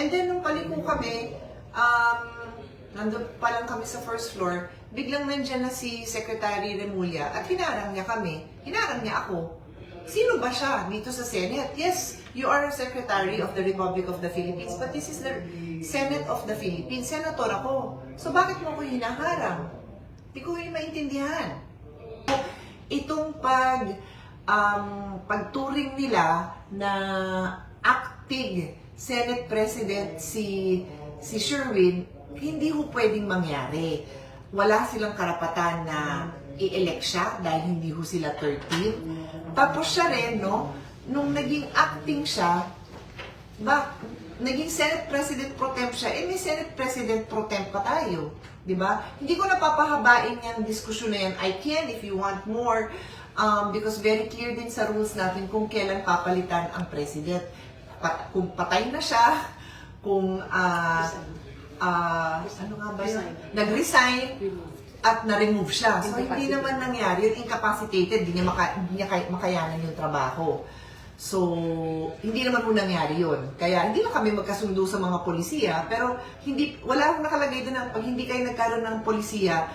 And then, nung paliko kami, nandun pa lang kami sa first floor, biglang nandyan na si Secretary Remulla at hinarang niya kami. Hinarang niya ako. Sino ba siya dito sa Senate? Yes, you are a Secretary of the Republic of the Philippines, but this is the Senate of the Philippines. Senator ako. So bakit mo ako hinaharang? Hindi ko yung maintindihan. Itong pagturing nila na acting Senate President si Sherwin, hindi ho pwedeng mangyari. Wala silang karapatan na i-elect siya dahil hindi ho sila 13. Tapos siya rin, no, nung naging acting siya, naging Senate President Pro Temp siya, may Senate President Pro Temp pa tayo. Diba? Hindi ko napapahabain yung diskusyon na yan. I can if you want more, because very clear din sa rules natin kung kailan papalitan ang President. Kung patay na siya, kung ano nga ba yun? Nag-resign at na-remove siya. So, hindi naman nangyari yun. Incapacitated, hindi niya makayanan yung trabaho. So, hindi naman mo nangyari yun. Kaya, hindi na kami magkasundo sa mga polisiya, pero wala akong nakalagay doon na pag hindi kayo nagkaroon ng polisiya,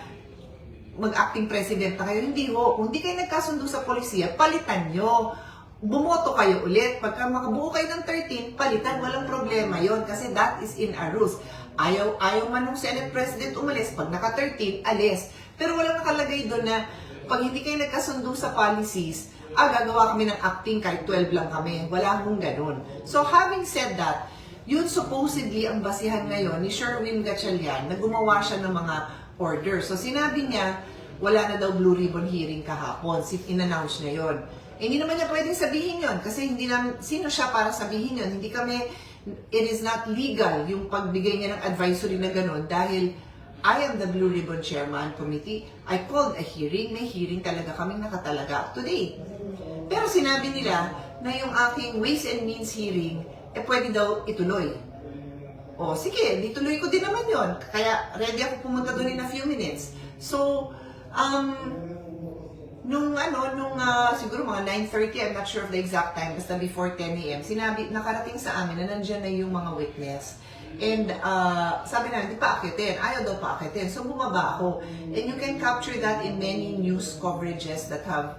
mag-acting president na kayo. Hindi ho. Kung hindi kayo nagkasundo sa polisiya, palitan nyo. Bumoto kayo ulit. Pagka makabuo kayo ng 13, palitan. Walang problema yon kasi that is in our rules. Ayaw man ng Senate President umalis, pag naka-13, alis. Pero walang nakalagay doon na pag hindi kayo nagkasundo sa policies, gagawa kami ng acting kahit 12 lang kami. Wala mong ganun. So having said that, yun supposedly ang basihan ngayon ni Sherwin Gatchalian na gumawa siya ng mga order. So sinabi niya, wala na daw Blue Ribbon hearing kahapon. In-announce niya yun. Hindi naman niya pwedeng sabihin yun kasi hindi namin, sino siya para sabihin yun? Hindi kami, it is not legal yung pagbigay niya ng advisory na gano'n dahil I am the Blue Ribbon Chairman Committee. I called a hearing. May hearing talaga kaming nakatalaga today. Pero sinabi nila na yung aking Ways and Means hearing, pwede daw ituloy. O sige, dituloy ko din naman yon. Kaya ready ako pumunta doon in a few minutes. So, siguro mga 9:30, I'm not sure of the exact time, basta before 10 a.m., nakarating sa amin na nandyan na yung mga witness. And sabi na, hindi pa akitin. Ayaw daw pa akitin. So bumaba ako. And you can capture that in many news coverages that have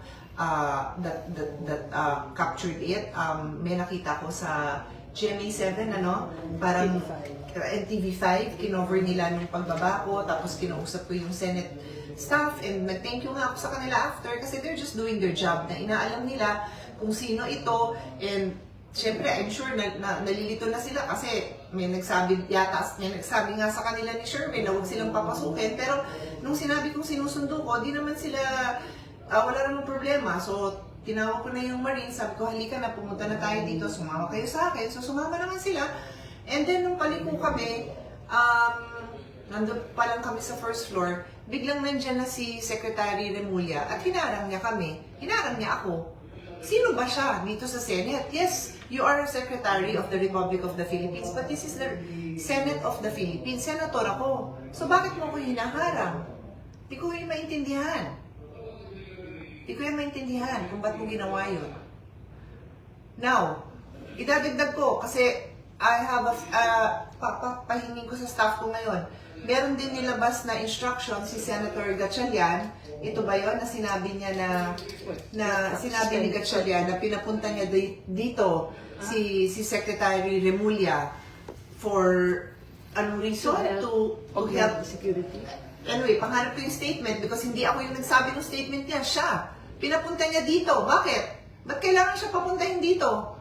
captured it. May nakita ko sa GMA7, parang NTV5, kinover nila nung pagbaba ko, tapos kinausap ko yung Senate staff, and nag-thank you nga ako sa kanila after kasi they're just doing their job na inaalam nila kung sino ito, and syempre, I'm sure nalilito na sila kasi may nagsabi nga sa kanila ni Sherwin na huwag silang papasukin, pero nung sinabi kong sinusundo ko, di naman sila, wala namang problema. So, tinawag ko na yung Marines, sabi ko, halika na, pumunta na tayo dito, sumama kayo sa akin. So, sumama naman sila. And then, nung paliko kami, nandun pa lang kami sa first floor, biglang nandyan na si Secretary Remulla at hinarang niya kami. Hinarang niya ako. Sino ba siya dito sa Senate? Yes, you are a Secretary of the Republic of the Philippines, but this is the Senate of the Philippines. Senator ako. So bakit mo ako hinaharang? Hindi ko yung maintindihan. Hindi ko yung maintindihan kung ba't mo ginawa yun. Now, idadagdag ko kasi I have pahingin ko sa staff ko ngayon. Meron din nilabas na instruction si Senator Gatchalian. Ito ba yun na sinabi niya na sinabi ni Gatchalian na pinapunta niya dito si Secretary Remulla for anong reason? To help security. Anyway, pangarap ko yung statement because hindi ako yung nagsabi ng statement niya. Siya. Pinapunta niya dito. Bakit? Ba't kailangan siya papuntahin dito?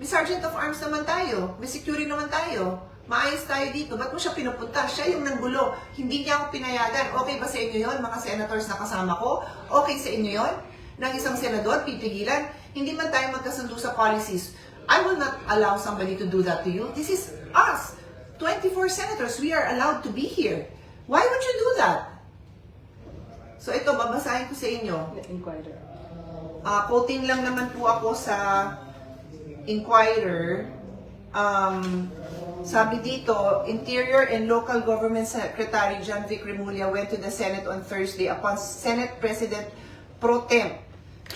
May Sergeant of Arms naman tayo. May security naman tayo. Maayos tayo dito. Ba't mo siya pinupunta? Siya yung nanggulo. Hindi niya ako pinayagan. Okay ba sa inyo yon, mga senators na kasama ko? Okay sa inyo yon? Nang isang senador, pipigilan? Hindi man tayo magkasundo sa policies. I will not allow somebody to do that to you. This is us. 24 senators. We are allowed to be here. Why would you do that? So ito, babasahin ko sa inyo. Inquirer. Quoting lang naman po ako sa Inquirer. Sabi dito, Interior and Local Government Secretary John Vic Remulla went to the Senate on Thursday upon Senate President Pro Temp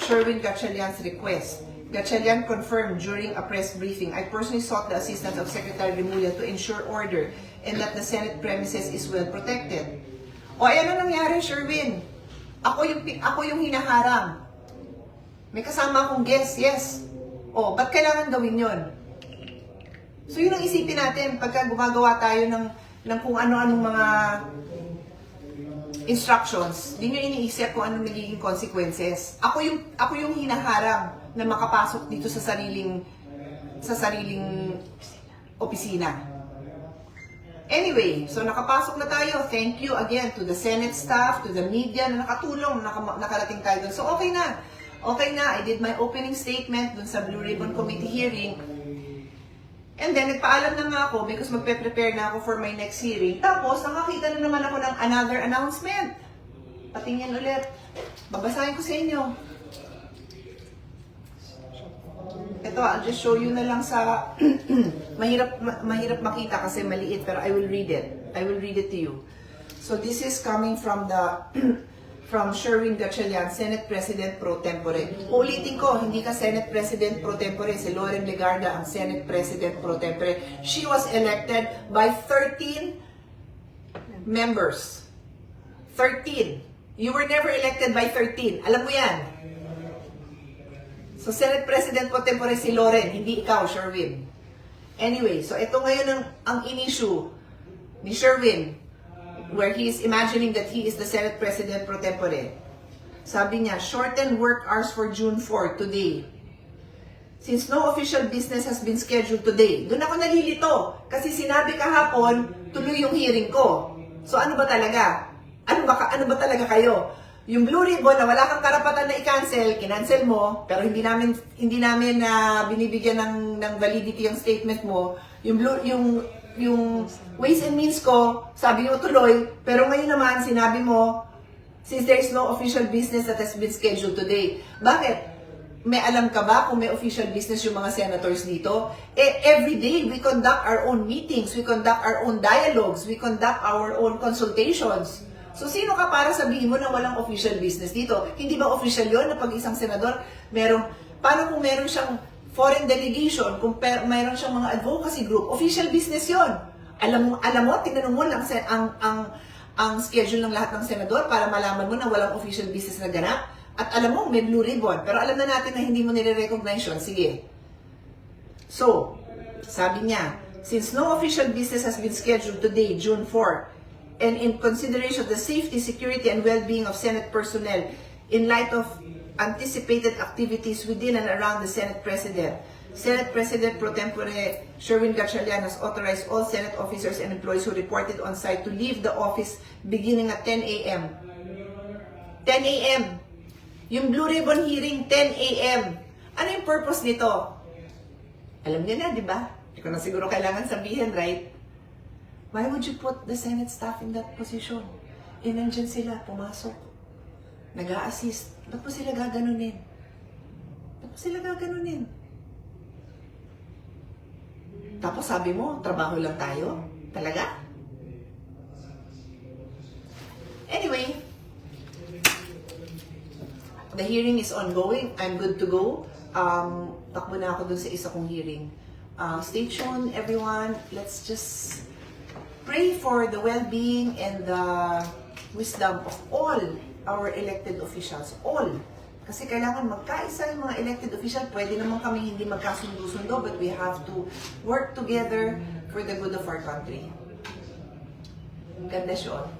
Sherwin Gatchalian's request. Gatchalian confirmed during a press briefing, I personally sought the assistance of Secretary Remulla to ensure order and that the Senate premises is well protected. O ayan na nangyari, Sherwin. Ako yung hinaharang. May kasama akong guest, yes. O, ba't kailangan gawin yon? So yun ang isipin natin pagka gumagawa tayo ng kung ano-anong mga instructions, di nyo iniisip kung anong nagiging consequences. Ako yung hinaharang na makapasok dito sa sariling opisina. Anyway, so nakapasok na tayo. Thank you again to the Senate staff, to the media na nakatulong, nakarating tayo dun. So okay na. Okay na. I did my opening statement dun sa Blue Ribbon Committee hearing. And then, nagpaalam na nga ako because magpe-prepare na ako for my next hearing. Tapos, nakakita na naman ako ng another announcement. Patingin ulit. Babasahin ko sa inyo. Ito, I'll just show you na lang sa... mahirap makita kasi maliit, pero I will read it. I will read it to you. So, this is coming from the... from Sherwin Gatchalian, Senate President Pro Tempore. Ulitin ko, hindi ka Senate President Pro Tempore, si Loren Legarda ang Senate President Pro Tempore. She was elected by 13 members. 13. You were never elected by 13. Alam mo yan. So, Senate President Pro Tempore si Loren, hindi ikaw, Sherwin. Anyway, so ito ngayon ang in-issue ni Sherwin, where he is imagining that he is the Senate President pro tempore. Sabi niya, shorten work hours for June 4 today. Since no official business has been scheduled today. Doon ako nalilito. Kasi sinabi kahapon, tuloy yung hearing ko. So ano ba talaga? Ano ba talaga kayo? Yung Blue Ribbon na wala kang karapatan na i-cancel, kinancel mo, pero hindi namin binibigyan ng validity yung statement mo. Yung ways and means ko, sabi mo tuloy, pero ngayon naman, sinabi mo, since there is no official business that has been scheduled today. Bakit? May alam ka ba kung may official business yung mga senators dito? Every day, we conduct our own meetings, we conduct our own dialogues, we conduct our own consultations. So, sino ka para sabihin mo na walang official business dito? Hindi ba official yon na pag isang senador, paano kung meron siyang foreign delegation, kung mayroon siyang mga advocacy group, official business yon. Alam mo, tinanong mo lang ang schedule ng lahat ng senador para malaman mo na walang official business na ganap. At alam mo, may Blue Ribbon. Pero alam na natin na hindi mo nire-recognize yun. Sige. So, sabi niya, since no official business has been scheduled today, June 4, and in consideration of the safety, security, and well-being of Senate personnel, in light of anticipated activities within and around the Senate President Pro Tempore Sherwin Gatchalian has authorized all Senate officers and employees who reported on site to leave the office beginning at 10 a.m. 10 a.m. Yung Blue Ribbon hearing, 10 a.m. Ano yung purpose nito? Alam niyo na, di ba? Hindi ko na siguro kailangan sabihin, right? Why would you put the Senate staff in that position? Nandyan sila, pumasok. Nag-a-assist. Ba't mo sila gaganunin? Tapos sabi mo, trabaho lang tayo? Talaga? Anyway, the hearing is ongoing. I'm good to go. Takbo na ako dun sa isa kong hearing. Stay tuned, everyone. Let's just pray for the well-being and the wisdom of all our elected officials. All. Kasi kailangan magkaisa yung mga elected official. Pwede naman kami hindi magkasundo-sundo, but we have to work together for the good of our country. God bless you all.